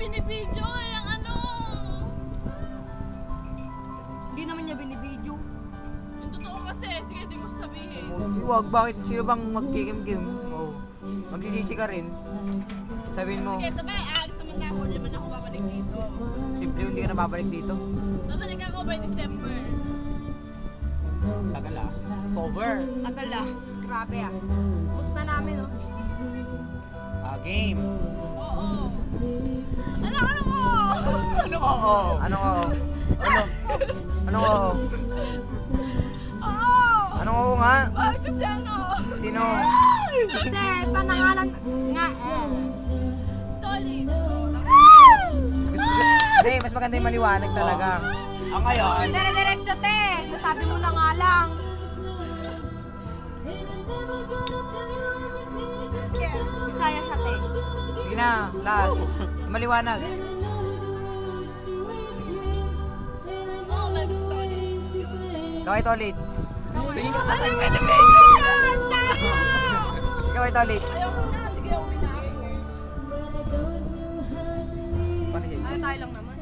binibidyo eh, ang ano. Hindi naman niya binibidyo. Yung totoo kasi, sige, di mo sabihin. Huwag, bakit? Sino bang magkikimkim? Oh. Magsisisi ka rin. Sabihin mo, Sige, sabay, aalis naman na ako, hindi naman ako babalik dito. simple hindi ka na babalik dito. Babalik ako by December. Tagal ah. Cover. Tagal ah. Grabe ah. Bus na namin oh. Game. Oo. Ano mo? Ano oo? Ano oo? Ano? Ano oo? Oo. Ano oo nga? Bakit kasi ano? Sino? Kasi panangalan nga eh. Stolid. Hindi, mas maganda yung maliwanag talaga. Ang ngayon, Dire-diretso te. Nasabi mo na nga lang. Bisaya siya te. sige na, last. Maliwanag. Oo, may Stolid. Kaway Tolits. Tingin ka Ikaw ay Tolit. Ayoko na, sige, uwi na ako. Paano yun? Ay tayo lang naman.